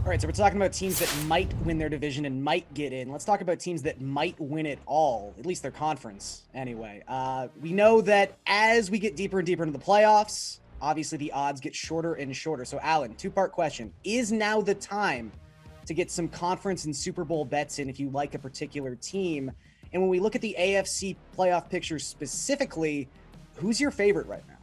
All right, so we're talking about teams that might win their division and might get in. Let's talk about teams that might win it all, at least their conference anyway. We know that as we get deeper and deeper into the playoffs, obviously the odds get shorter and shorter. So Alan, two-part question. Is now the time to get some conference and Super Bowl bets in if you like a particular team? And when we look at the AFC playoff picture specifically, who's your favorite right now?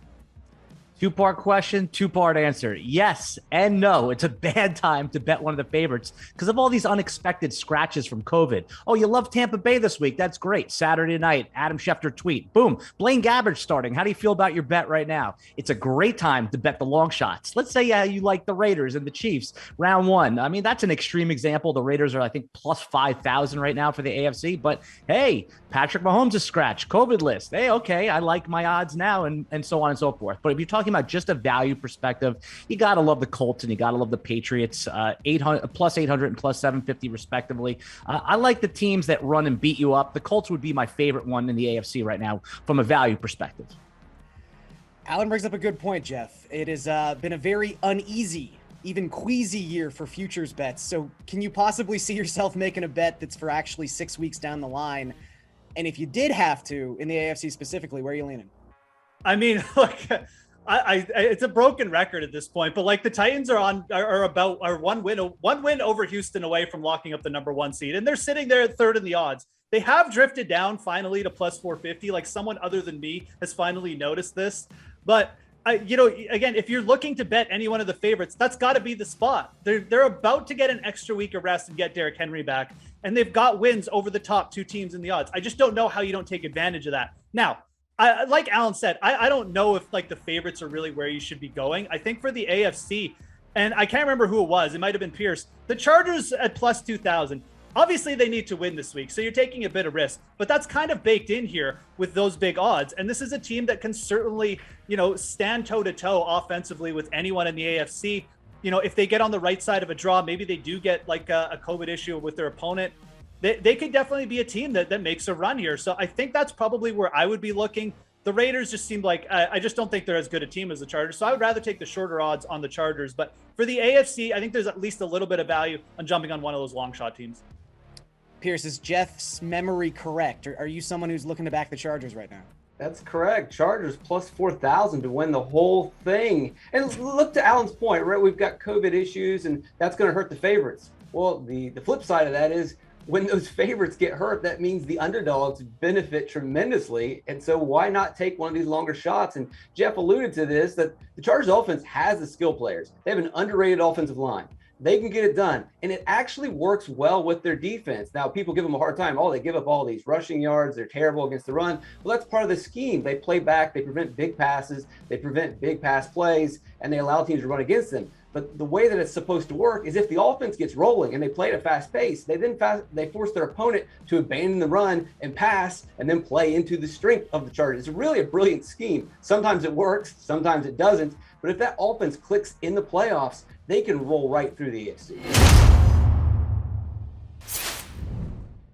Two-part question, two-part answer. Yes and no. It's a bad time to bet one of the favorites because of all these unexpected scratches from COVID. Oh, you love Tampa Bay this week. That's great. Saturday night, Adam Schefter tweet. Boom. Blaine Gabbert starting. How do you feel about your bet right now? It's a great time to bet the long shots. Let's say you like the Raiders and the Chiefs round one. I mean, that's an extreme example. The Raiders are, I think, plus 5,000 right now for the AFC. But hey, Patrick Mahomes is scratched. COVID list. Hey, okay, I like my odds now and so on and so forth. But if you're talking about just a value perspective, you got to love the Colts and you got to love the Patriots, 800 plus 800 and plus 750 respectively. I like the teams that run and beat you up. The Colts would be my favorite one in the AFC right now from a value perspective. Alan brings up a good point, Geoff. It has been a very uneasy, even queasy year for futures bets. So can you possibly see yourself making a bet that's for actually 6 weeks down the line? And if you did have to, in the AFC specifically, where are you leaning? I mean, look, it's a broken record at this point, but like the Titans are one win over Houston away from locking up the number one seed, and they're sitting there at third in the odds. They have drifted down finally to plus 450. Like someone other than me has finally noticed this, but again, if you're looking to bet any one of the favorites, that's got to be the spot. They're about to get an extra week of rest and get Derrick Henry back, and they've got wins over the top two teams in the odds. I just don't know how you don't take advantage of that. Now, like Alan said, I don't know if like the favorites are really where you should be going. I think for the AFC, and I can't remember who it was, it might have been Pierce, the Chargers at plus 2,000. Obviously, they need to win this week, so you're taking a bit of risk, but that's kind of baked in here with those big odds. And this is a team that can certainly, stand toe-to-toe offensively with anyone in the AFC. If they get on the right side of a draw, maybe they do get like a COVID issue with their opponent. They could definitely be a team that makes a run here. So I think that's probably where I would be looking. The Raiders just seem like, I just don't think they're as good a team as the Chargers. So I would rather take the shorter odds on the Chargers. But for the AFC, I think there's at least a little bit of value on jumping on one of those long shot teams. Pierce, is Jeff's memory correct? Or are you someone who's looking to back the Chargers right now? That's correct. Chargers plus 4,000 to win the whole thing. And look to Alan's point, right? We've got COVID issues and that's going to hurt the favorites. Well, the flip side of that is when those favorites get hurt, that means the underdogs benefit tremendously. And so why not take one of these longer shots? And Geoff alluded to this, that the Chargers offense has the skill players. They have an underrated offensive line. They can get it done. And it actually works well with their defense. Now, people give them a hard time. Oh, they give up all these rushing yards. They're terrible against the run. Well, that's part of the scheme. They play back. They prevent big passes. They prevent big pass plays, and they allow teams to run against them. But the way that it's supposed to work is if the offense gets rolling and they play at a fast pace, they force their opponent to abandon the run and pass and then play into the strength of the Chargers. It's really a brilliant scheme. Sometimes it works, sometimes it doesn't. But if that offense clicks in the playoffs, they can roll right through the AFC.